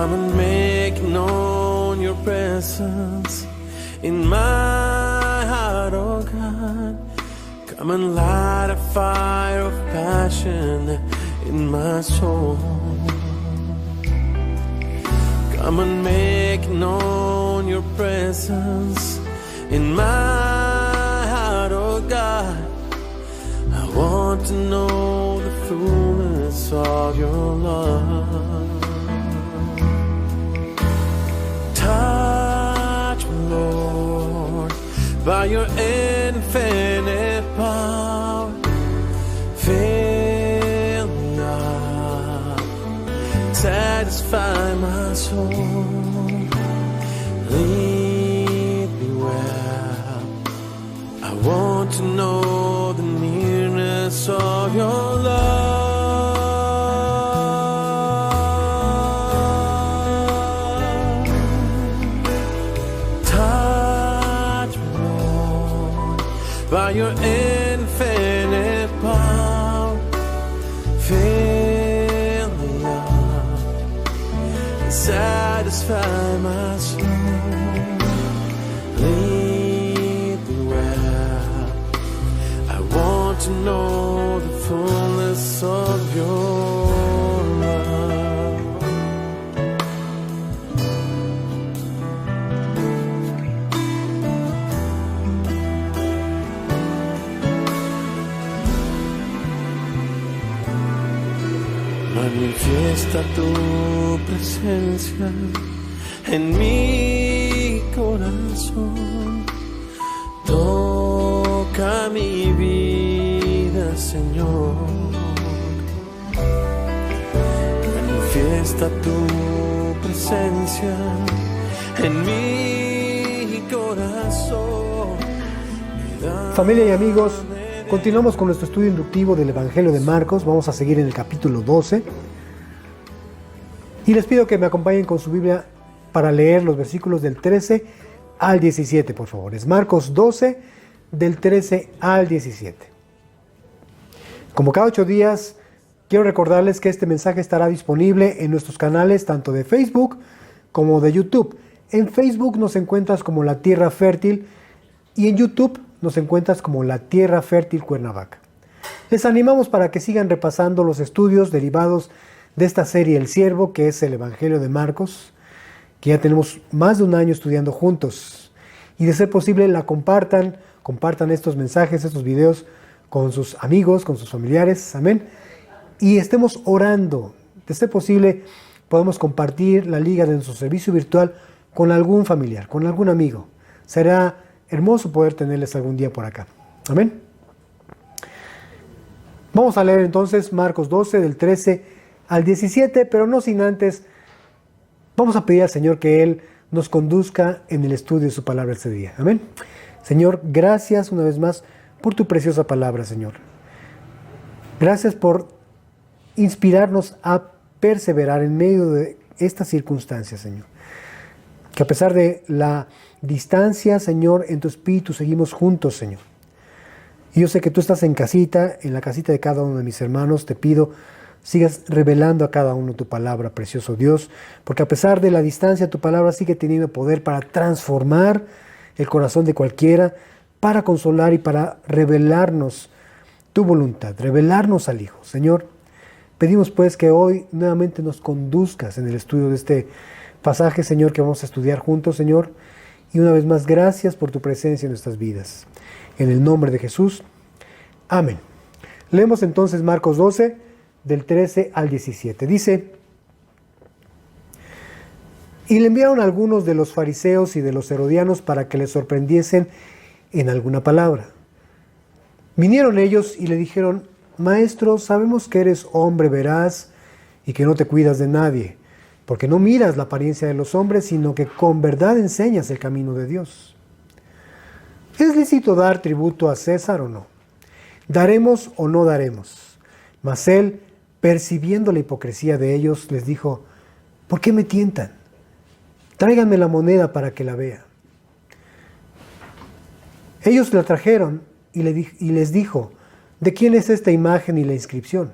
Come and make known your presence in my heart, oh God. Come and light a fire of passion in my soul. Come and make known your presence in my heart, oh God. I want to know the fullness of your love. Touch me, Lord, by your infinite power. Fill me up, satisfy my soul. Lead me well. I want to know the nearness of your love. Touch me, Lord, by your infinite power. Fill me up, satisfy my soul. Lead me well. I want to know the fullness of your love. Manifiesta tu presencia en mi corazón. Toca mi vida, Señor. Manifiesta tu presencia en mi corazón. Familia y amigos, continuamos con nuestro estudio inductivo del Evangelio de Marcos. Vamos a seguir en el capítulo 12. Y les pido que me acompañen con su Biblia para leer los versículos del 13 al 17, por favor. Es Marcos 12, del 13 al 17. Como cada 8 días, quiero recordarles que este mensaje estará disponible en nuestros canales tanto de Facebook como de YouTube. En Facebook nos encuentras como La Tierra Fértil y en YouTube nos encuentras como La Tierra Fértil Cuernavaca. Les animamos para que sigan repasando los estudios derivados de esta serie El Siervo, que es el Evangelio de Marcos, que ya tenemos más de un año estudiando juntos. Y de ser posible la compartan estos mensajes, estos videos con sus amigos, con sus familiares, amén. Y estemos orando. De ser posible podemos compartir la liga de nuestro servicio virtual con algún familiar, con algún amigo. Será hermoso poder tenerles algún día por acá. Amén. Vamos a leer entonces Marcos 12, del 13 al 17, pero no sin antes, vamos a pedir al Señor que Él nos conduzca en el estudio de su palabra este día. Amén. Señor, gracias una vez más por tu preciosa palabra, Señor. Gracias por inspirarnos a perseverar en medio de estas circunstancias, Señor. Que a pesar de la distancia, Señor, en tu espíritu seguimos juntos, Señor. Y yo sé que tú estás en casita, en la casita de cada uno de mis hermanos. Te pido sigas revelando a cada uno tu palabra, precioso Dios, porque a pesar de la distancia, tu palabra sigue teniendo poder para transformar el corazón de cualquiera, para consolar y para revelarnos tu voluntad, revelarnos al Hijo. Señor, pedimos pues que hoy nuevamente nos conduzcas en el estudio de este pasaje, Señor, que vamos a estudiar juntos, Señor, y una vez más, gracias por tu presencia en nuestras vidas. En el nombre de Jesús, amén. Leemos entonces Marcos 12, del 13 al 17. Dice: y le enviaron algunos de los fariseos y de los herodianos para que le sorprendiesen en alguna palabra. Vinieron ellos y le dijeron: Maestro, sabemos que eres hombre veraz y que no te cuidas de nadie, porque no miras la apariencia de los hombres, sino que con verdad enseñas el camino de Dios. ¿Es lícito dar tributo a César o no? ¿Daremos o no daremos? Mas él, percibiendo la hipocresía de ellos, les dijo: ¿por qué me tientan? Tráiganme la moneda para que la vea. Ellos la trajeron y les dijo: ¿de quién es esta imagen y la inscripción?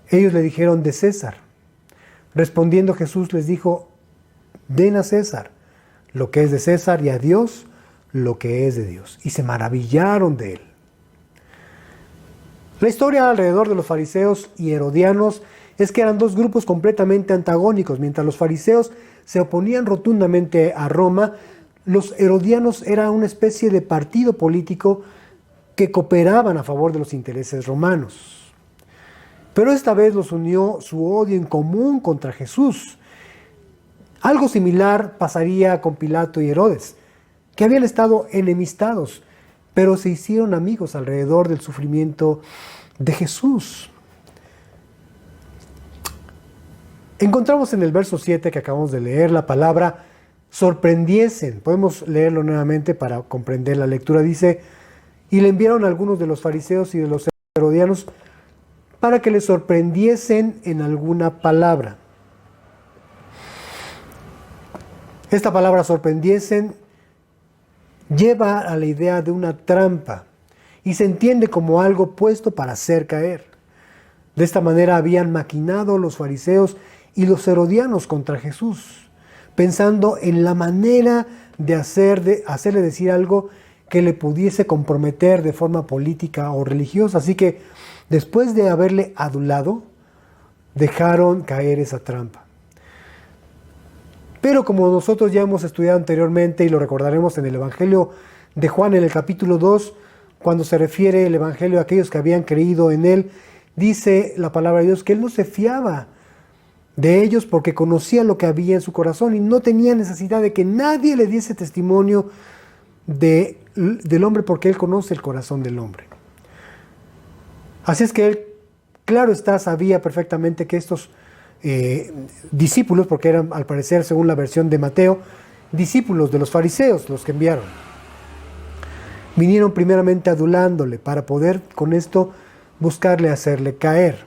Ellos le dijeron: de César. Respondiendo Jesús les dijo: den a César lo que es de César y a Dios lo que es de Dios. Y se maravillaron de él. La historia alrededor de los fariseos y herodianos es que eran dos grupos completamente antagónicos. Mientras los fariseos se oponían rotundamente a Roma, los herodianos eran una especie de partido político que cooperaban a favor de los intereses romanos. Pero esta vez los unió su odio en común contra Jesús. Algo similar pasaría con Pilato y Herodes, que habían estado enemistados, pero se hicieron amigos alrededor del sufrimiento de Jesús. Encontramos en el verso 7 que acabamos de leer la palabra sorprendiesen. Podemos leerlo nuevamente para comprender la lectura. Dice: y le enviaron a algunos de los fariseos y de los herodianos para que le sorprendiesen en alguna palabra. Esta palabra sorprendiesen lleva a la idea de una trampa y se entiende como algo puesto para hacer caer. De esta manera habían maquinado los fariseos y los herodianos contra Jesús, pensando en la manera de hacerle decir algo que le pudiese comprometer de forma política o religiosa. Así que después de haberle adulado, dejaron caer esa trampa. Pero como nosotros ya hemos estudiado anteriormente y lo recordaremos en el Evangelio de Juan en el capítulo 2, cuando se refiere el Evangelio a aquellos que habían creído en él, dice la palabra de Dios que él no se fiaba de ellos porque conocía lo que había en su corazón y no tenía necesidad de que nadie le diese testimonio del hombre, porque él conoce el corazón del hombre. Así es que él, claro está, sabía perfectamente que estos discípulos, porque eran al parecer, según la versión de Mateo, discípulos de los fariseos, los que enviaron, vinieron primeramente adulándole para poder con esto buscarle hacerle caer.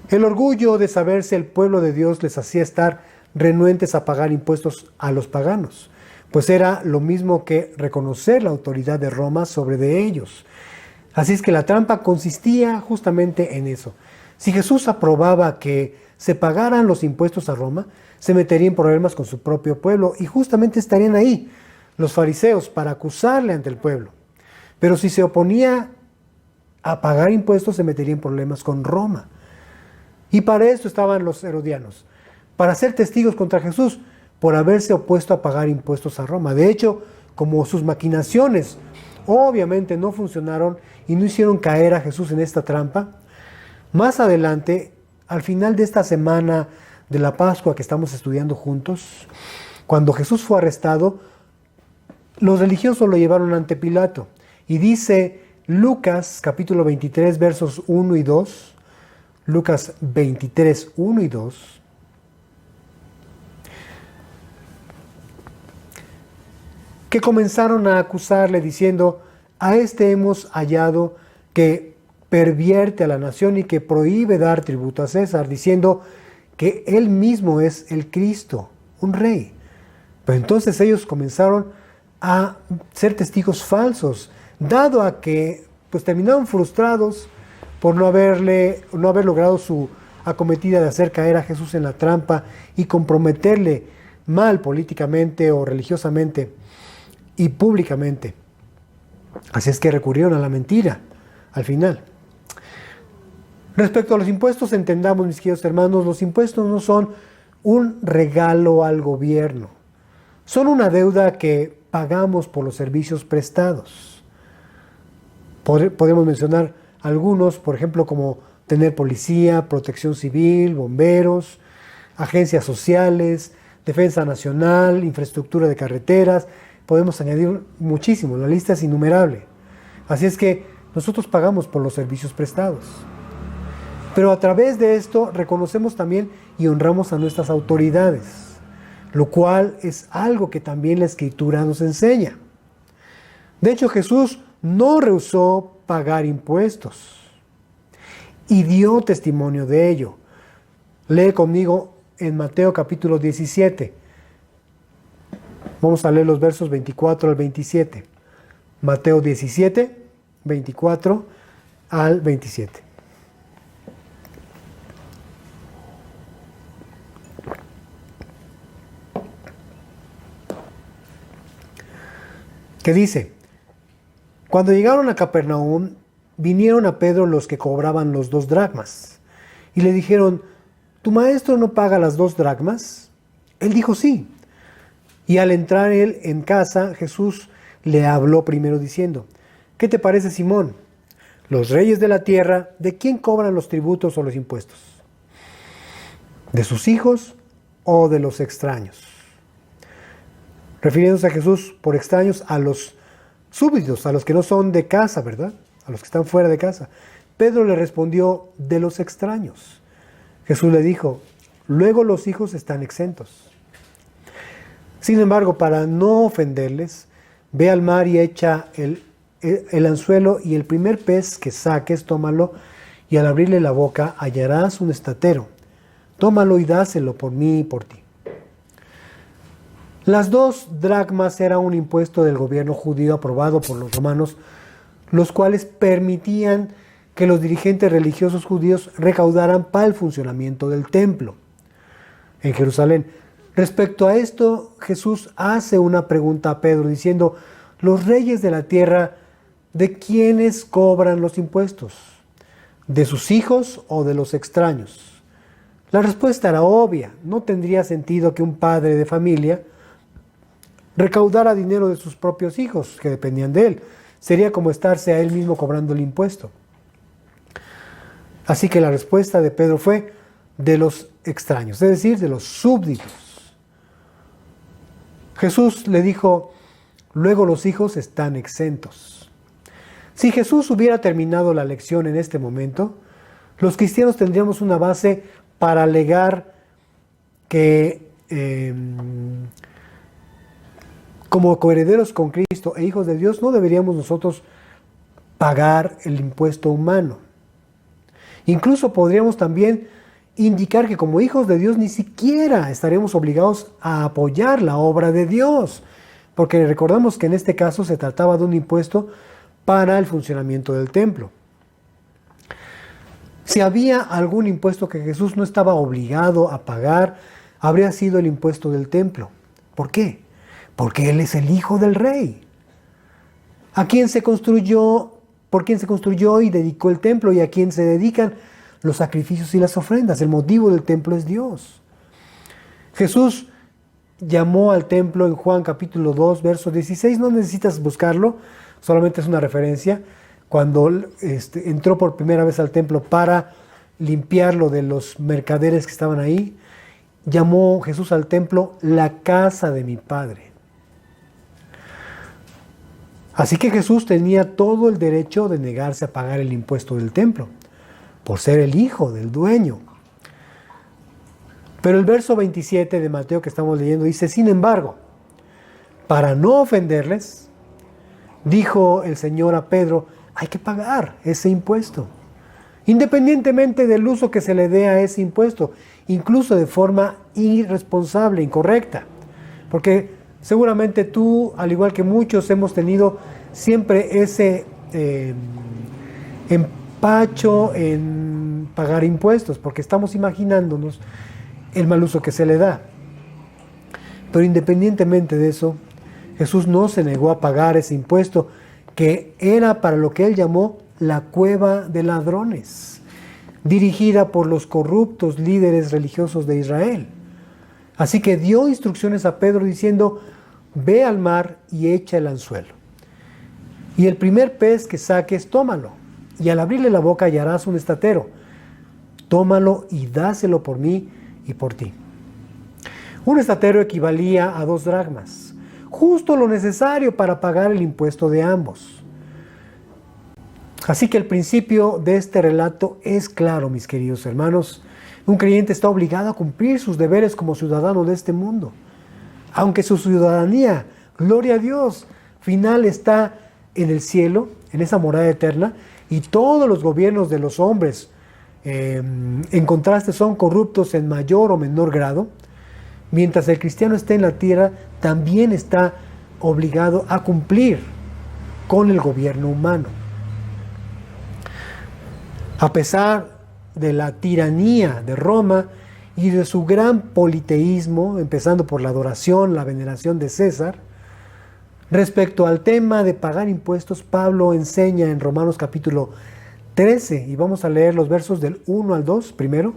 El orgullo de saberse el pueblo de Dios les hacía estar renuentes a pagar impuestos a los paganos, pues era lo mismo que reconocer la autoridad de Roma sobre de ellos. Así es que la trampa consistía justamente en eso. Si Jesús aprobaba que se pagaran los impuestos a Roma, se metería en problemas con su propio pueblo y justamente estarían ahí los fariseos para acusarle ante el pueblo. Pero si se oponía a pagar impuestos, se metería en problemas con Roma. Y para esto estaban los herodianos, para ser testigos contra Jesús por haberse opuesto a pagar impuestos a Roma. De hecho, como sus maquinaciones obviamente no funcionaron y no hicieron caer a Jesús en esta trampa, más adelante, al final de esta semana de la Pascua que estamos estudiando juntos, cuando Jesús fue arrestado, los religiosos lo llevaron ante Pilato. Y dice Lucas capítulo 23 versos 1 y 2, Lucas 23, 1 y 2, que comenzaron a acusarle diciendo: a este hemos hallado que pervierte a la nación y que prohíbe dar tributo a César, diciendo que él mismo es el Cristo, un rey. Pero entonces ellos comenzaron a ser testigos falsos, dado a que pues terminaron frustrados por no haber logrado su acometida de hacer caer a Jesús en la trampa y comprometerle mal políticamente o religiosamente y públicamente. Así es que recurrieron a la mentira al final. Respecto a los impuestos, entendamos, mis queridos hermanos, los impuestos no son un regalo al gobierno, son una deuda que pagamos por los servicios prestados. Podemos mencionar algunos, por ejemplo, como tener policía, protección civil, bomberos, agencias sociales, defensa nacional, infraestructura de carreteras. Podemos añadir muchísimo, la lista es innumerable. Así es que nosotros pagamos por los servicios prestados. Pero a través de esto reconocemos también y honramos a nuestras autoridades, lo cual es algo que también la Escritura nos enseña. De hecho, Jesús no rehusó pagar impuestos y dio testimonio de ello. Lee conmigo en Mateo capítulo 17. Vamos a leer los versos 24 al 27. Mateo 17, 24 al 27. que dice: cuando llegaron a Capernaum, vinieron a Pedro los que cobraban los 2 dracmas, y le dijeron: ¿tu maestro no paga las 2 dracmas? Él dijo: sí. Y al entrar él en casa, Jesús le habló primero diciendo: ¿qué te parece, Simón? Los reyes de la tierra, ¿de quién cobran los tributos o los impuestos? ¿De sus hijos o de los extraños? Refiriéndose a Jesús por extraños a los súbditos, a los que no son de casa, ¿verdad? A los que están fuera de casa. Pedro le respondió: de los extraños. Jesús le dijo: luego los hijos están exentos. Sin embargo, para no ofenderles, ve al mar y echa el anzuelo, y el primer pez que saques, tómalo, y al abrirle la boca hallarás un estatero. Tómalo y dáselo por mí y por ti. Las 2 dracmas era un impuesto del gobierno judío aprobado por los romanos, los cuales permitían que los dirigentes religiosos judíos recaudaran para el funcionamiento del templo en Jerusalén. Respecto a esto, Jesús hace una pregunta a Pedro diciendo: los reyes de la tierra, ¿de quiénes cobran los impuestos? ¿De sus hijos o de los extraños? La respuesta era obvia. No tendría sentido que un padre de familia recaudara dinero de sus propios hijos que dependían de él. Sería como estarse a él mismo cobrando el impuesto. Así que la respuesta de Pedro fue: de los extraños, es decir, de los súbditos. Jesús le dijo: luego los hijos están exentos. Si Jesús hubiera terminado la lección en este momento, los cristianos tendríamos una base para alegar que como coherederos con Cristo e hijos de Dios no deberíamos nosotros pagar el impuesto humano. Incluso podríamos también indicar que como hijos de Dios ni siquiera estaremos obligados a apoyar la obra de Dios, porque recordamos que en este caso se trataba de un impuesto para el funcionamiento del templo. Si había algún impuesto que Jesús no estaba obligado a pagar, habría sido el impuesto del templo. ¿Por qué? Porque Él es el Hijo del Rey. ¿Por quién se construyó y dedicó el templo, y a quién se dedican los sacrificios y las ofrendas? El motivo del templo es Dios. Jesús llamó al templo en Juan capítulo 2, verso 16. No necesitas buscarlo, solamente es una referencia. Cuando entró por primera vez al templo para limpiarlo de los mercaderes que estaban ahí, llamó Jesús al templo la casa de mi Padre. Así que Jesús tenía todo el derecho de negarse a pagar el impuesto del templo, por ser el hijo del dueño. Pero el verso 27 de Mateo que estamos leyendo dice: sin embargo, para no ofenderles, dijo el Señor a Pedro: hay que pagar ese impuesto, independientemente del uso que se le dé a ese impuesto, incluso de forma irresponsable, incorrecta. Porque seguramente tú, al igual que muchos, hemos tenido siempre ese empacho en pagar impuestos, porque estamos imaginándonos el mal uso que se le da. Pero independientemente de eso, Jesús no se negó a pagar ese impuesto, que era para lo que él llamó la cueva de ladrones, dirigida por los corruptos líderes religiosos de Israel. Así que dio instrucciones a Pedro diciendo: ve al mar y echa el anzuelo, y el primer pez que saques, tómalo, y al abrirle la boca hallarás un estatero. Tómalo y dáselo por mí y por ti. Un estatero equivalía a 2 dracmas, justo lo necesario para pagar el impuesto de ambos. Así que el principio de este relato es claro, mis queridos hermanos. Un creyente está obligado a cumplir sus deberes como ciudadano de este mundo, aunque su ciudadanía, gloria a Dios, final está en el cielo, en esa morada eterna, y todos los gobiernos de los hombres, en contraste, son corruptos en mayor o menor grado. Mientras el cristiano esté en la tierra, también está obligado a cumplir con el gobierno humano. A pesar de la tiranía de Roma y de su gran politeísmo, empezando por la adoración, la veneración de César, Respecto al tema de pagar impuestos, Pablo enseña en Romanos capítulo 13, y vamos a leer los versos del 1 al 2 primero,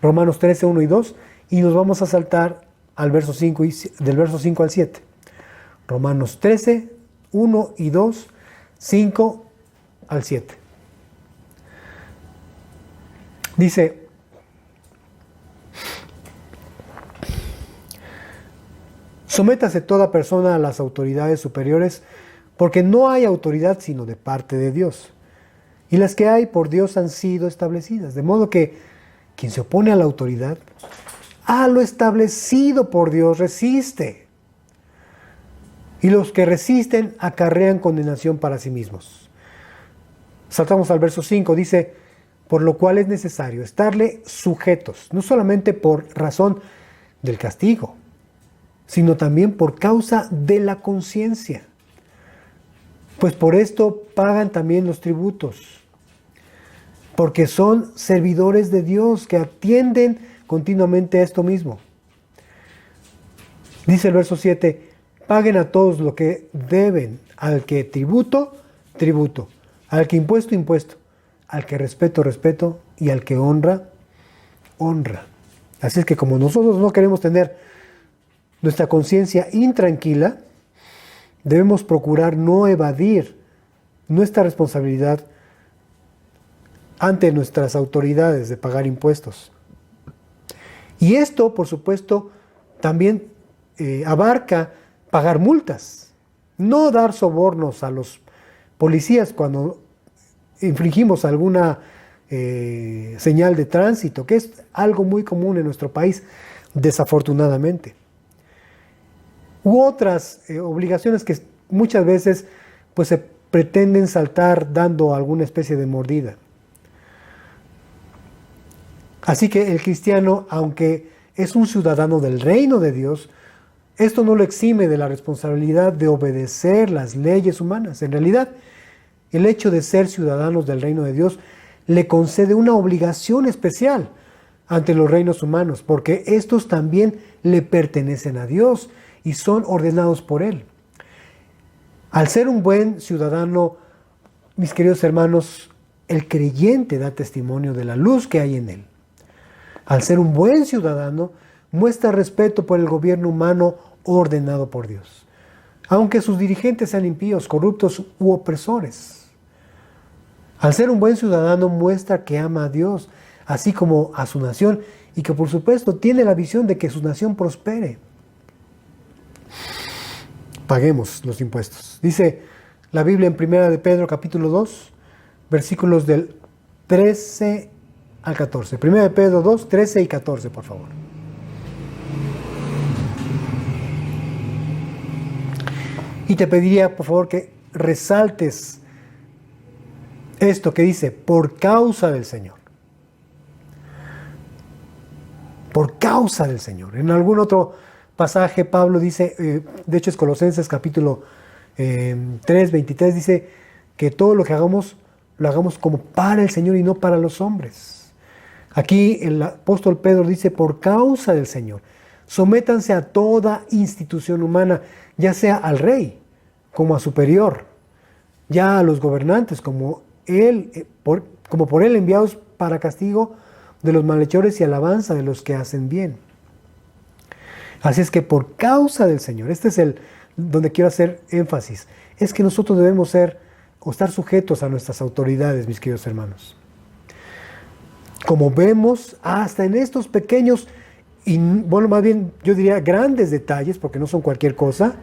Romanos 13, 1 y 2, y nos vamos a saltar al verso 5 del verso 5 al 7. Romanos 13, 1 y 2, 5 al 7. Dice: sométase toda persona a las autoridades superiores, porque no hay autoridad sino de parte de Dios. Y las que hay por Dios han sido establecidas. De modo que quien se opone a la autoridad, a lo establecido por Dios resiste. Y los que resisten acarrean condenación para sí mismos. Saltamos al verso 5, dice: por lo cual es necesario estarle sujetos, no solamente por razón del castigo, sino también por causa de la conciencia. Pues por esto pagan también los tributos, porque son servidores de Dios que atienden continuamente a esto mismo. Dice el verso 7, paguen a todos lo que deben, al que tributo, tributo, al que impuesto, impuesto, al que respeto, respeto, y al que honra, honra. Así es que como nosotros no queremos tener nuestra conciencia intranquila, debemos procurar no evadir nuestra responsabilidad ante nuestras autoridades de pagar impuestos. Y esto, por supuesto, también abarca pagar multas, no dar sobornos a los policías cuando infringimos alguna señal de tránsito, que es algo muy común en nuestro país, desafortunadamente. U otras obligaciones que muchas veces pues, se pretenden saltar dando alguna especie de mordida. Así que el cristiano, aunque es un ciudadano del reino de Dios, esto no lo exime de la responsabilidad de obedecer las leyes humanas. En realidad, el hecho de ser ciudadanos del reino de Dios le concede una obligación especial ante los reinos humanos, porque estos también le pertenecen a Dios y son ordenados por Él. Al ser un buen ciudadano, mis queridos hermanos, el creyente da testimonio de la luz que hay en él. Al ser un buen ciudadano, muestra respeto por el gobierno humano ordenado por Dios, aunque sus dirigentes sean impíos, corruptos u opresores. Al ser un buen ciudadano, muestra que ama a Dios, así como a su nación, y que por supuesto tiene la visión de que su nación prospere. Paguemos los impuestos. Dice la Biblia en 1 de Pedro capítulo 2, versículos del 13 al 14. 1 de Pedro 2, 13 y 14, por favor. Y te pediría, por favor, que resaltes esto que dice, por causa del Señor. Por causa del Señor. En algún otro pasaje Pablo dice, de hecho es Colosenses capítulo 3, 23, dice que todo lo que hagamos, lo hagamos como para el Señor y no para los hombres. Aquí el apóstol Pedro dice, por causa del Señor, sométanse a toda institución humana, ya sea al rey como a superior, ya a los gobernantes como por él enviados para castigo de los malhechores y alabanza de los que hacen bien. Así es que por causa del Señor, este es donde quiero hacer énfasis, es que nosotros debemos ser o estar sujetos a nuestras autoridades, mis queridos hermanos. Como vemos, hasta en estos pequeños, y bueno, más bien yo diría grandes detalles, porque no son cualquier cosa,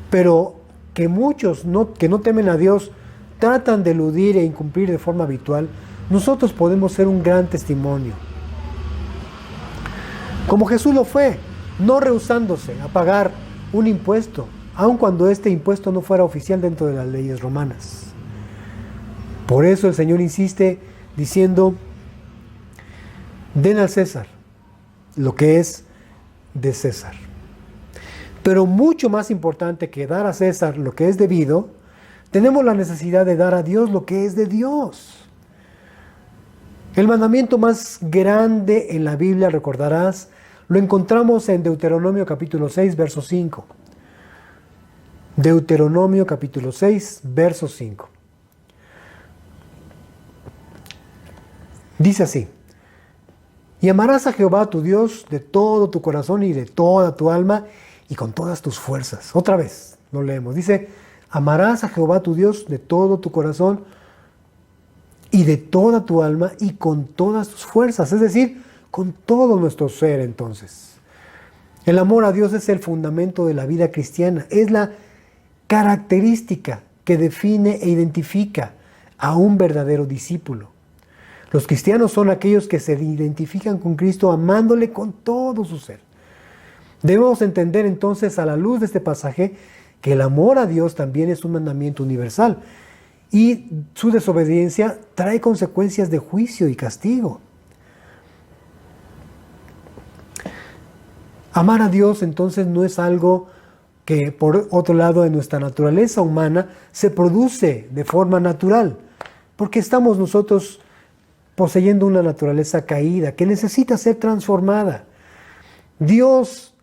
pero que muchos que no temen a Dios tratan de eludir e incumplir de forma habitual, nosotros podemos ser un gran testimonio. Como Jesús lo fue, no rehusándose a pagar un impuesto, aun cuando este impuesto no fuera oficial dentro de las leyes romanas. Por eso el Señor insiste diciendo, den al César lo que es de César. Pero mucho más importante que dar a César lo que es debido, tenemos la necesidad de dar a Dios lo que es de Dios. El mandamiento más grande en la Biblia, recordarás, lo encontramos en Deuteronomio capítulo 6, verso 5. Deuteronomio capítulo 6, verso 5. Dice así: y amarás a Jehová tu Dios de todo tu corazón y de toda tu alma y con todas tus fuerzas. Otra vez, lo leemos. Dice, amarás a Jehová tu Dios de todo tu corazón y de toda tu alma y con todas tus fuerzas. Es decir, con todo nuestro ser entonces. El amor a Dios es el fundamento de la vida cristiana. Es la característica que define e identifica a un verdadero discípulo. Los cristianos son aquellos que se identifican con Cristo amándole con todo su ser. Debemos entender entonces a la luz de este pasaje que el amor a Dios también es un mandamiento universal y su desobediencia trae consecuencias de juicio y castigo. Amar a Dios entonces no es algo que por otro lado de nuestra naturaleza humana se produce de forma natural, porque estamos nosotros poseyendo una naturaleza caída que necesita ser transformada. Dios,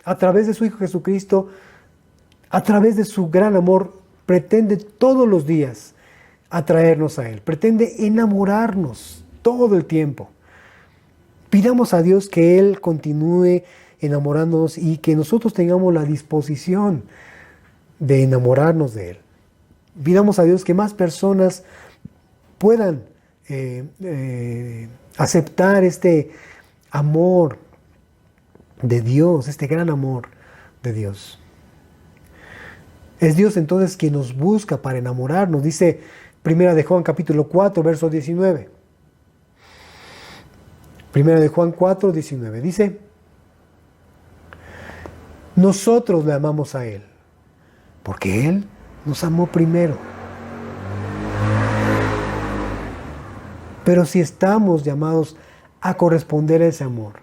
a través de su Hijo Jesucristo, a través de su gran amor, pretende todos los días atraernos a Él, pretende enamorarnos todo el tiempo. Pidamos a Dios que Él continúe enamorándonos y que nosotros tengamos la disposición de enamorarnos de Él. Pidamos a Dios que más personas puedan aceptar este amor de Dios, este gran amor de Dios. Es Dios entonces quien nos busca para enamorarnos. Dice Primera de Juan capítulo 4, verso 19. Primera de Juan 4, 19. Dice, nosotros le amamos a Él, porque Él nos amó primero. Pero si estamos llamados a corresponder a ese amor,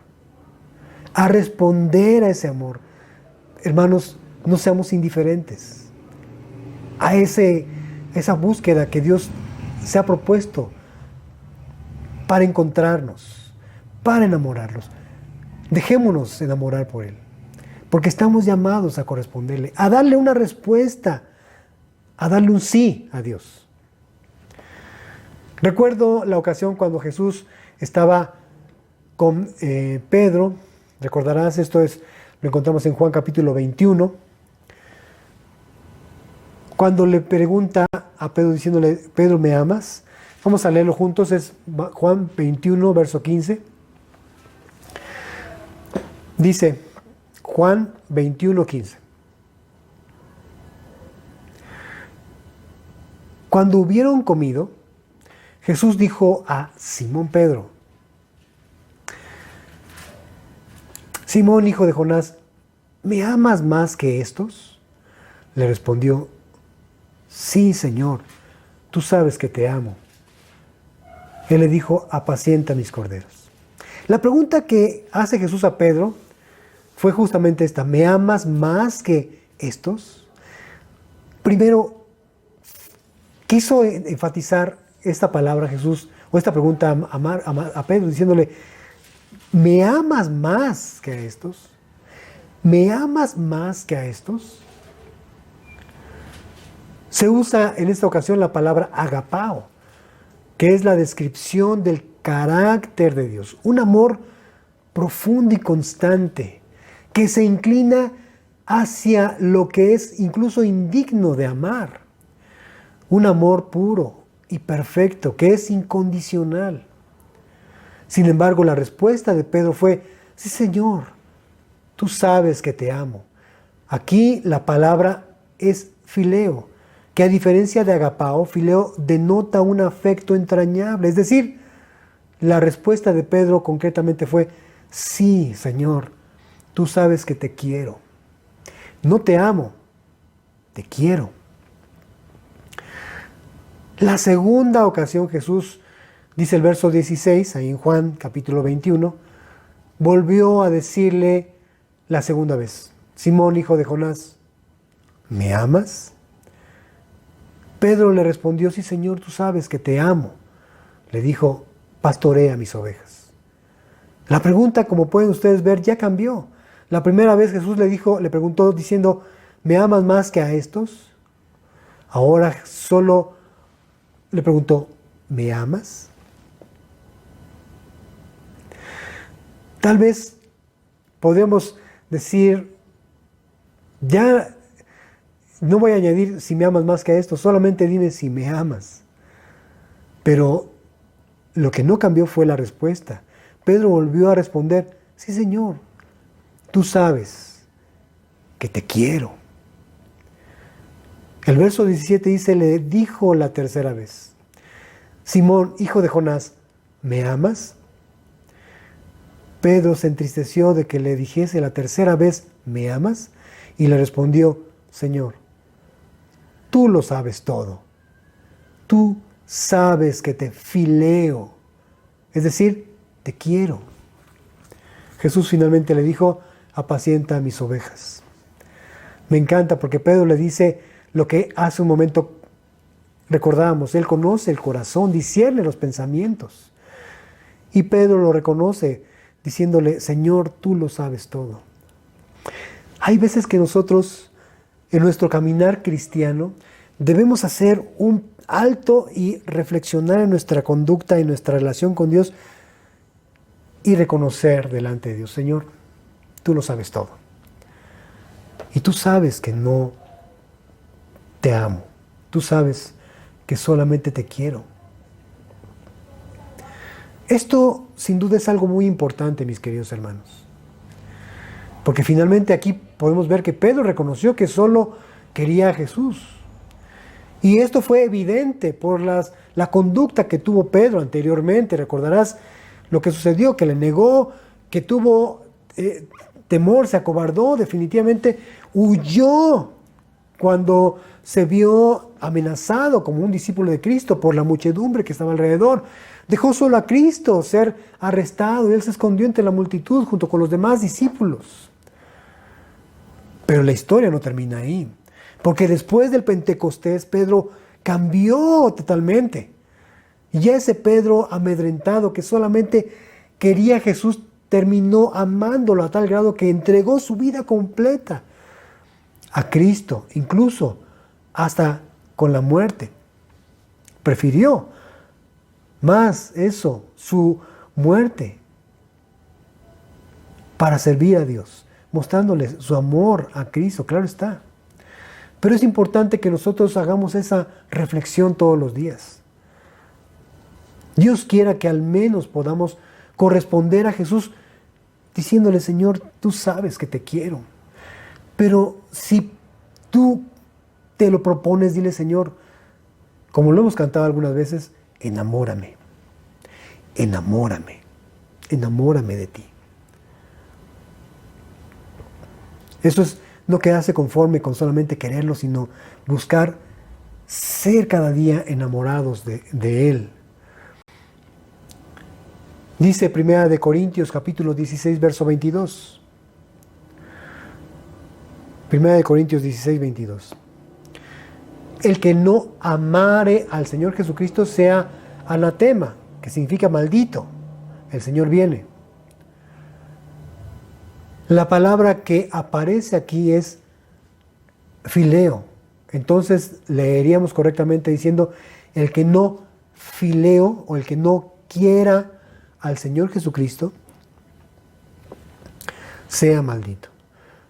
a responder a ese amor, hermanos, no seamos indiferentes a esa búsqueda que Dios se ha propuesto para encontrarnos, para enamorarnos. Dejémonos enamorar por Él, porque estamos llamados a corresponderle, a darle una respuesta, a darle un sí a Dios. Recuerdo la ocasión cuando Jesús estaba con Pedro. Recordarás, lo encontramos en Juan capítulo 21. Cuando le pregunta a Pedro diciéndole, Pedro, ¿me amas? Vamos a leerlo juntos, es Juan 21, verso 15. Dice, Juan 21, 15. Cuando hubieron comido, Jesús dijo a Simón Pedro, Simón, hijo de Jonás, ¿me amas más que estos? Le respondió, sí, Señor, tú sabes que te amo. Él le dijo, apacienta mis corderos. La pregunta que hace Jesús a Pedro fue justamente esta, ¿me amas más que estos? Primero, quiso enfatizar esta palabra Jesús, o esta pregunta a Pedro, diciéndole, ¿me amas más que a estos? ¿Me amas más que a estos? Se usa en esta ocasión la palabra agapao, que es la descripción del carácter de Dios, un amor profundo y constante, que se inclina hacia lo que es incluso indigno de amar, un amor puro y perfecto, que es incondicional. Sin embargo, la respuesta de Pedro fue, sí, Señor, tú sabes que te amo. Aquí la palabra es fileo, que a diferencia de agapao, fileo denota un afecto entrañable. Es decir, la respuesta de Pedro concretamente fue, sí, Señor, tú sabes que te quiero. No te amo, te quiero. La segunda ocasión Jesús, dice el verso 16, ahí en Juan capítulo 21, volvió a decirle la segunda vez, Simón, hijo de Jonás, ¿me amas? Pedro le respondió, sí, Señor, tú sabes que te amo. Le dijo, pastorea mis ovejas. La pregunta, como pueden ustedes ver, ya cambió. La primera vez Jesús le preguntó diciendo, ¿me amas más que a estos? Ahora solo le preguntó, ¿me amas? Tal vez podríamos decir, ya no voy a añadir si me amas más que a esto, solamente dime si me amas. Pero lo que no cambió fue la respuesta. Pedro volvió a responder, sí, Señor, tú sabes que te quiero. El verso 17 dice, le dijo la tercera vez, Simón, hijo de Jonás, ¿me amas? Pedro se entristeció de que le dijese la tercera vez, ¿me amas? Y le respondió, Señor, tú lo sabes todo. Tú sabes que te fileo, es decir, te quiero. Jesús finalmente le dijo, apacienta mis ovejas. Me encanta porque Pedro le dice lo que hace un momento recordábamos, él conoce el corazón, discierne los pensamientos. Y Pedro lo reconoce diciéndole, Señor, tú lo sabes todo. Hay veces que nosotros, en nuestro caminar cristiano, debemos hacer un alto y reflexionar en nuestra conducta y nuestra relación con Dios y reconocer delante de Dios, Señor, tú lo sabes todo. Y tú sabes que no te amo. Tú sabes que solamente te quiero. Esto sin duda es algo muy importante, mis queridos hermanos. Porque finalmente aquí podemos ver que Pedro reconoció que solo quería a Jesús. Y esto fue evidente por la conducta que tuvo Pedro anteriormente. Recordarás lo que sucedió, que le negó, que tuvo temor, se acobardó, definitivamente huyó cuando se vio amenazado como un discípulo de Cristo por la muchedumbre que estaba alrededor. Dejó solo a Cristo ser arrestado y él se escondió entre la multitud junto con los demás discípulos. Pero la historia no termina ahí, porque después del Pentecostés Pedro cambió totalmente. Y ese Pedro amedrentado que solamente quería a Jesús terminó amándolo a tal grado que entregó su vida completa a Cristo, incluso hasta con la muerte. Prefirió más eso, su muerte, para servir a Dios, mostrándole su amor a Cristo, claro está. Pero es importante que nosotros hagamos esa reflexión todos los días. Dios quiera que al menos podamos corresponder a Jesús diciéndole, Señor, tú sabes que te quiero. Pero si tú te lo propones, dile, Señor, como lo hemos cantado algunas veces, enamórame, enamórame, enamórame de ti. Eso es no quedarse conforme con solamente quererlo, sino buscar ser cada día enamorados de Él. Dice 1 Corintios capítulo 16, verso 22. 1 Corintios 16, 22. El que no amare al Señor Jesucristo sea anatema, que significa maldito. El Señor viene. La palabra que aparece aquí es fileo. Entonces leeríamos correctamente diciendo el que no fileo o el que no quiera al Señor Jesucristo sea maldito.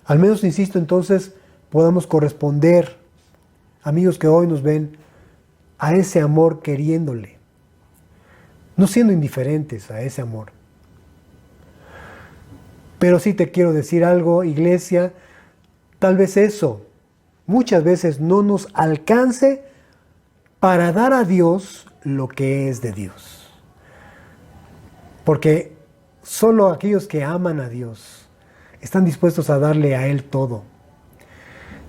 Al menos, insisto, entonces podamos corresponder, amigos que hoy nos ven, a ese amor queriéndole, no siendo indiferentes a ese amor. Pero sí te quiero decir algo, iglesia, tal vez eso muchas veces no nos alcance para dar a Dios lo que es de Dios. Porque solo aquellos que aman a Dios están dispuestos a darle a Él todo.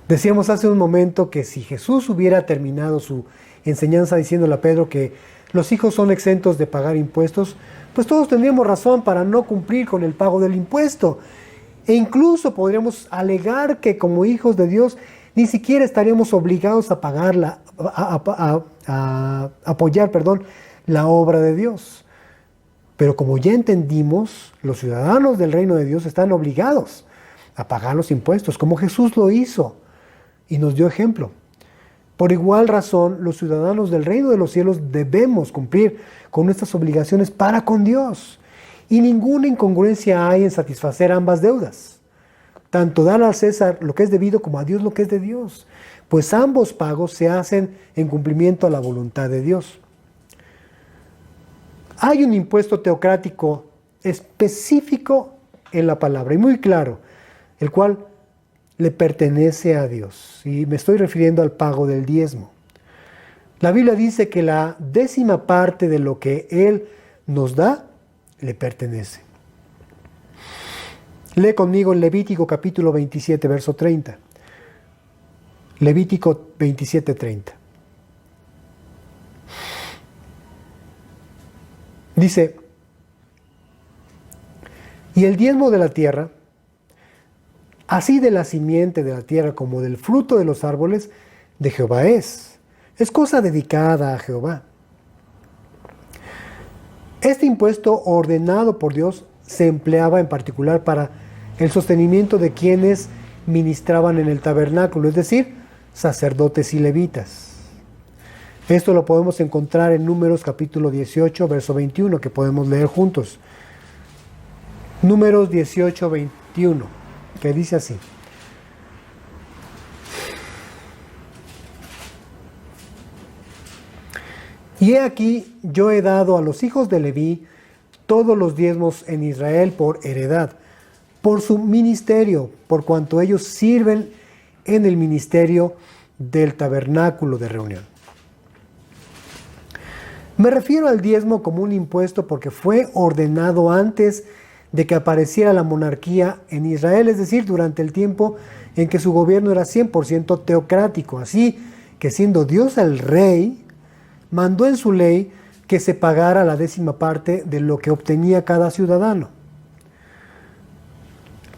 Decíamos hace un momento que si Jesús hubiera terminado su enseñanza diciéndole a Pedro que los hijos son exentos de pagar impuestos, pues todos tendríamos razón para no cumplir con el pago del impuesto. E incluso podríamos alegar que como hijos de Dios ni siquiera estaríamos obligados a pagar a apoyar la obra de Dios. Pero como ya entendimos, los ciudadanos del reino de Dios están obligados a pagar los impuestos, como Jesús lo hizo. y nos dio ejemplo. Por igual razón, los ciudadanos del reino de los cielos debemos cumplir con nuestras obligaciones para con Dios. Y ninguna incongruencia hay en satisfacer ambas deudas. Tanto dar al César lo que es debido como a Dios lo que es de Dios. Pues ambos pagos se hacen en cumplimiento a la voluntad de Dios. Hay un impuesto teocrático específico en la palabra y muy claro, el cual le pertenece a Dios. Y me estoy refiriendo al pago del diezmo. La Biblia dice que la 10ª parte de lo que Él nos da, le pertenece. Lee conmigo en Levítico capítulo 27, verso 30. Levítico 27, 30. Dice, y el diezmo de la tierra, así de la simiente de la tierra como del fruto de los árboles, de Jehová es. Es cosa dedicada a Jehová. Este impuesto ordenado por Dios se empleaba en particular para el sostenimiento de quienes ministraban en el tabernáculo, es decir, sacerdotes y levitas. Esto lo podemos encontrar en Números capítulo 18, verso 21, que podemos leer juntos. Números 18, 21, que dice así. Y he aquí, yo he dado a los hijos de Leví todos los diezmos en Israel por heredad, por su ministerio, por cuanto ellos sirven en el ministerio del tabernáculo de reunión. Me refiero al diezmo como un impuesto porque fue ordenado antes de que apareciera la monarquía en Israel, es decir, durante el tiempo en que su gobierno era 100% teocrático. Así que siendo Dios el rey, mandó en su ley que se pagara la 10ª parte de lo que obtenía cada ciudadano.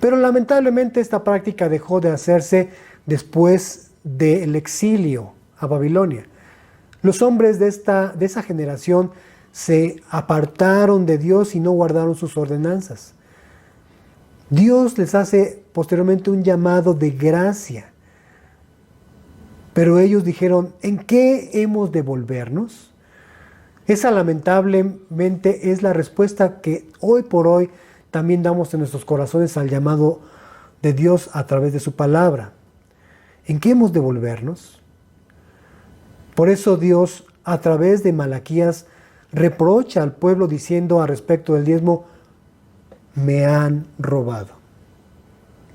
Pero lamentablemente esta práctica dejó de hacerse después del exilio a Babilonia. Los hombres de esa generación se apartaron de Dios y no guardaron sus ordenanzas. Dios les hace posteriormente un llamado de gracia. Pero ellos dijeron, ¿en qué hemos de volvernos? Esa lamentablemente es la respuesta que hoy por hoy también damos en nuestros corazones al llamado de Dios a través de su palabra. ¿En qué hemos de volvernos? Por eso Dios, a través de Malaquías, reprocha al pueblo diciendo a respecto del diezmo, me han robado.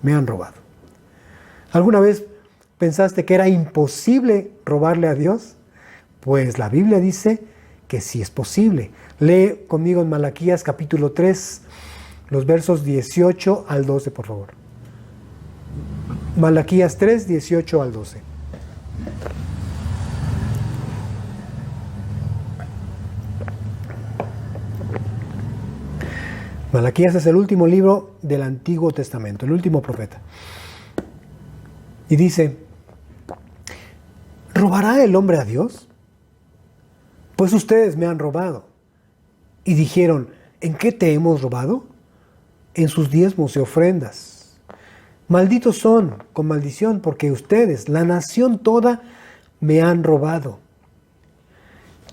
Me han robado. ¿Alguna vez pensaste que era imposible robarle a Dios? Pues la Biblia dice que sí es posible. Lee conmigo en Malaquías capítulo 3, los versos 18 al 12, por favor. Malaquías 3, 18 al 12. Malaquías es el último libro del Antiguo Testamento, el último profeta. Y dice, ¿robará el hombre a Dios? Pues ustedes me han robado. Y dijeron, ¿en qué te hemos robado? En sus diezmos y ofrendas. Malditos son con maldición, porque ustedes, la nación toda, me han robado.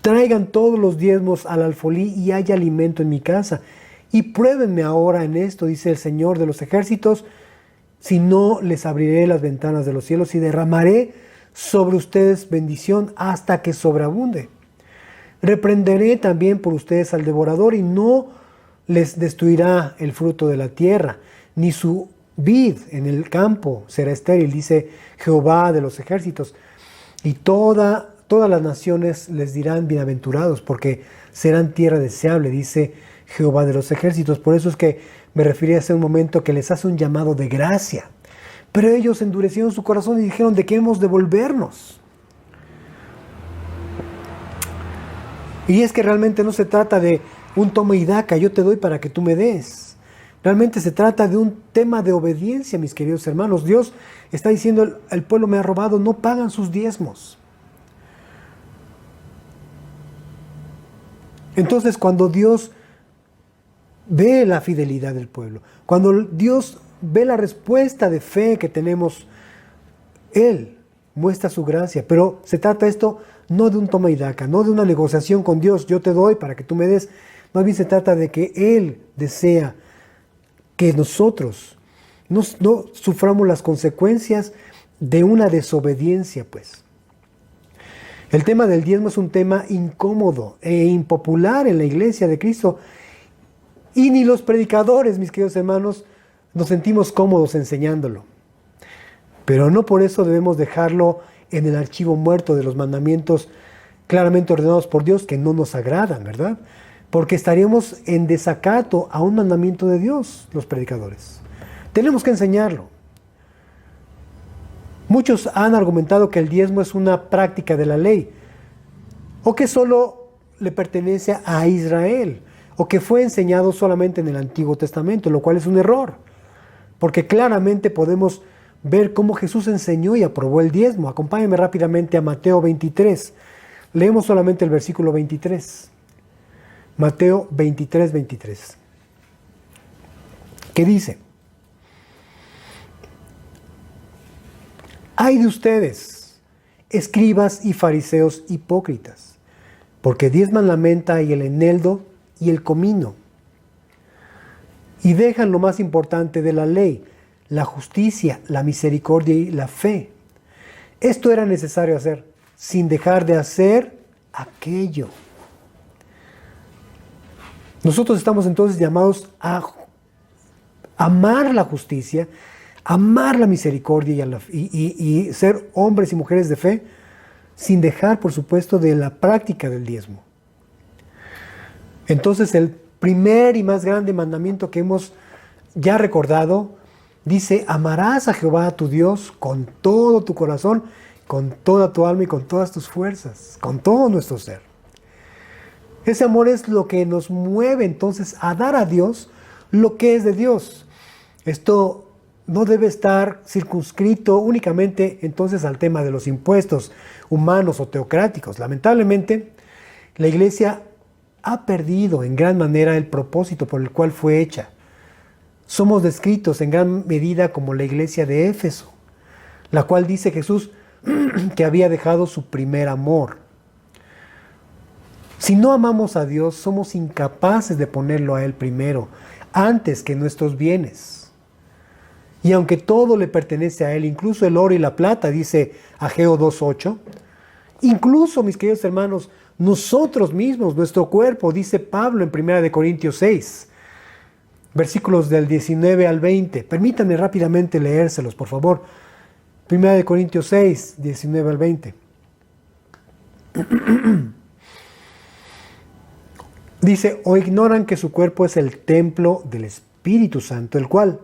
Traigan todos los diezmos al alfolí y haya alimento en mi casa. Y pruébenme ahora en esto, dice el Señor de los ejércitos, si no les abriré las ventanas de los cielos y derramaré sobre ustedes bendición hasta que sobreabunde. Reprenderé también por ustedes al devorador y no les destruirá el fruto de la tierra, ni su vid en el campo será estéril, dice Jehová de los ejércitos. Y todas las naciones les dirán bienaventurados, porque serán tierra deseable, dice Jehová de los ejércitos. Por eso es que me referí hace un momento que les hace un llamado de gracia. Pero ellos endurecieron su corazón y dijeron, ¿de qué hemos de volvernos? Y es que realmente no se trata de un toma y daca, yo te doy para que tú me des. Realmente se trata de un tema de obediencia, mis queridos hermanos. Dios está diciendo, el pueblo me ha robado, no pagan sus diezmos. Entonces, cuando Dios ve la fidelidad del pueblo, cuando Dios ve la respuesta de fe que tenemos, Él muestra su gracia. Pero se trata esto no de un toma y daca, no de una negociación con Dios, yo te doy para que tú me des. Más bien se trata de que Él desea que nosotros no suframos las consecuencias de una desobediencia, pues. El tema del diezmo es un tema incómodo e impopular en la iglesia de Cristo. Y ni los predicadores, mis queridos hermanos, nos sentimos cómodos enseñándolo. Pero no por eso debemos dejarlo en el archivo muerto de los mandamientos claramente ordenados por Dios que no nos agradan, ¿verdad? Porque estaríamos en desacato a un mandamiento de Dios, los predicadores. Tenemos que enseñarlo. Muchos han argumentado que el diezmo es una práctica de la ley, o que solo le pertenece a Israel, o que fue enseñado solamente en el Antiguo Testamento, lo cual es un error, porque claramente podemos ver cómo Jesús enseñó y aprobó el diezmo. Acompáñenme rápidamente a Mateo 23. Leemos solamente el versículo 23. Mateo 23, 23. ¿Qué dice? ¡Ay de ustedes, escribas y fariseos hipócritas! Porque diezman la menta y el eneldo y el comino, y dejan lo más importante de la ley, la justicia, la misericordia y la fe. Esto era necesario hacer, sin dejar de hacer aquello. Nosotros estamos entonces llamados a amar la justicia, amar la misericordia y ser hombres y mujeres de fe, sin dejar, por supuesto, de la práctica del diezmo. Entonces, el primer y más grande mandamiento que hemos ya recordado dice: amarás a Jehová tu Dios con todo tu corazón, con toda tu alma y con todas tus fuerzas, con todo nuestro ser. Ese amor es lo que nos mueve entonces a dar a Dios lo que es de Dios. Esto no debe estar circunscrito únicamente entonces al tema de los impuestos humanos o teocráticos. Lamentablemente, la iglesia ha perdido en gran manera el propósito por el cual fue hecha. Somos descritos en gran medida como la iglesia de Éfeso, la cual dice Jesús que había dejado su primer amor. Si no amamos a Dios, somos incapaces de ponerlo a Él primero, antes que nuestros bienes. Y aunque todo le pertenece a Él, incluso el oro y la plata, dice Ageo 2:8, incluso, mis queridos hermanos, nosotros mismos, nuestro cuerpo, dice Pablo en 1 Corintios 6, versículos del 19 al 20. Permítanme rápidamente leérselos, por favor. 1 Corintios 6, 19 al 20. Dice: ¿o ignoran que su cuerpo es el templo del Espíritu Santo, el cual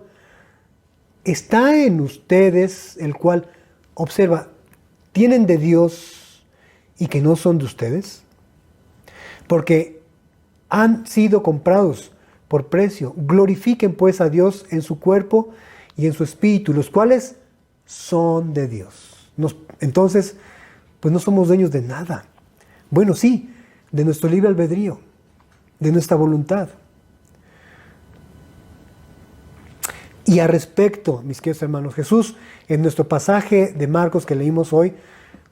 está en ustedes, el cual, observa, tienen de Dios y que no son de ustedes? Porque han sido comprados por precio. Glorifiquen pues a Dios en su cuerpo y en su espíritu, los cuales son de Dios. Entonces, pues no somos dueños de nada. Bueno, sí, de nuestro libre albedrío, de nuestra voluntad. Y al respecto, mis queridos hermanos, Jesús, en nuestro pasaje de Marcos que leímos hoy,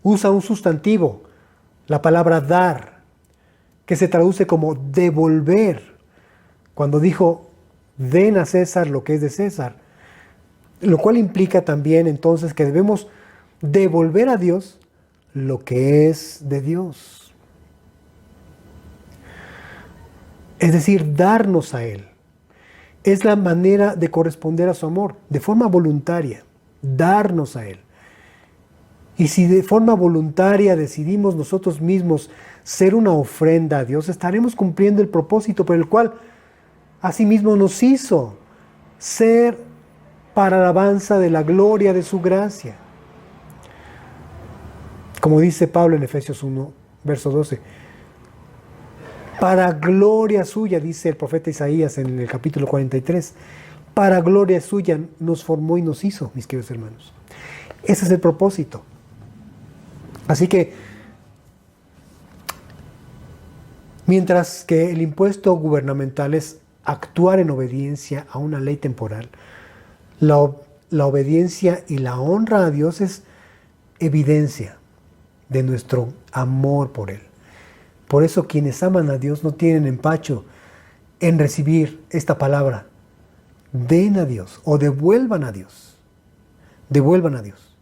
usa un sustantivo, la palabra dar, que se traduce como devolver, cuando dijo: den a César lo que es de César, lo cual implica también entonces que debemos devolver a Dios lo que es de Dios. Es decir, darnos a Él. Es la manera de corresponder a su amor, de forma voluntaria, darnos a Él. Y si de forma voluntaria decidimos nosotros mismos ser una ofrenda a Dios, estaremos cumpliendo el propósito por el cual asimismo nos hizo ser para alabanza de la gloria de su gracia. Como dice Pablo en Efesios 1, verso 12. Para gloria suya, dice el profeta Isaías en el capítulo 43, para gloria suya nos formó y nos hizo, mis queridos hermanos. Ese es el propósito. Así que, mientras que el impuesto gubernamental es actuar en obediencia a una ley temporal, la obediencia y la honra a Dios es evidencia de nuestro amor por Él. Por eso quienes aman a Dios no tienen empacho en recibir esta palabra. Den a Dios o devuelvan a Dios. Devuelvan a Dios.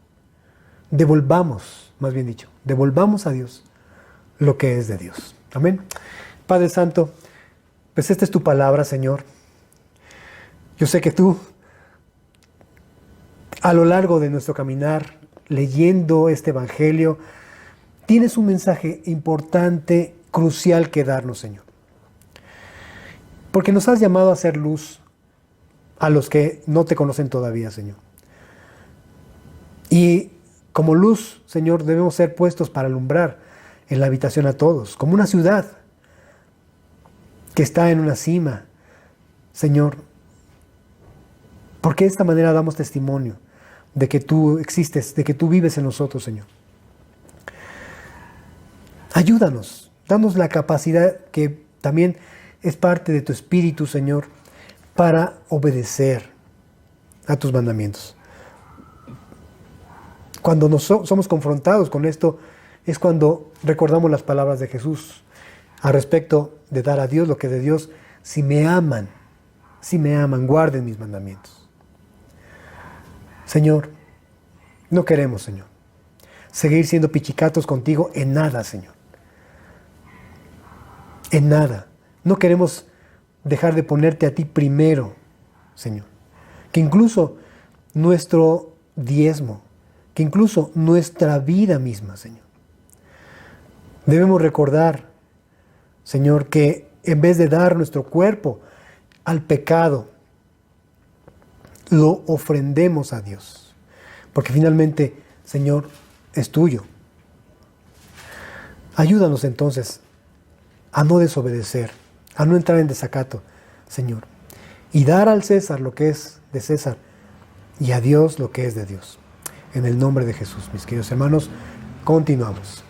Devolvamos, más bien dicho, devolvamos a Dios lo que es de Dios. Amén. Padre Santo, pues esta es tu palabra, Señor. Yo sé que tú, a lo largo de nuestro caminar, leyendo este Evangelio, tienes un mensaje importante, crucial que darnos, Señor. Porque nos has llamado a hacer luz a los que no te conocen todavía, Señor. Y como luz, Señor, debemos ser puestos para alumbrar en la habitación a todos, como una ciudad que está en una cima, Señor. Porque de esta manera damos testimonio de que tú existes, de que tú vives en nosotros, Señor. Ayúdanos, danos la capacidad que también es parte de tu Espíritu, Señor, para obedecer a tus mandamientos. Cuando somos confrontados con esto, es cuando recordamos las palabras de Jesús al respecto de dar a Dios lo que es de Dios. Si me aman, guarden mis mandamientos. Señor, no queremos, Señor, seguir siendo pichicatos contigo en nada, Señor. En nada. No queremos dejar de ponerte a ti primero, Señor. Que incluso nuestro diezmo, que incluso nuestra vida misma, Señor. Debemos recordar, Señor, que en vez de dar nuestro cuerpo al pecado, lo ofrendemos a Dios. Porque finalmente, Señor, es tuyo. Ayúdanos entonces a no desobedecer, a no entrar en desacato, Señor. Y dar al César lo que es de César y a Dios lo que es de Dios. En el nombre de Jesús, mis queridos hermanos, continuamos.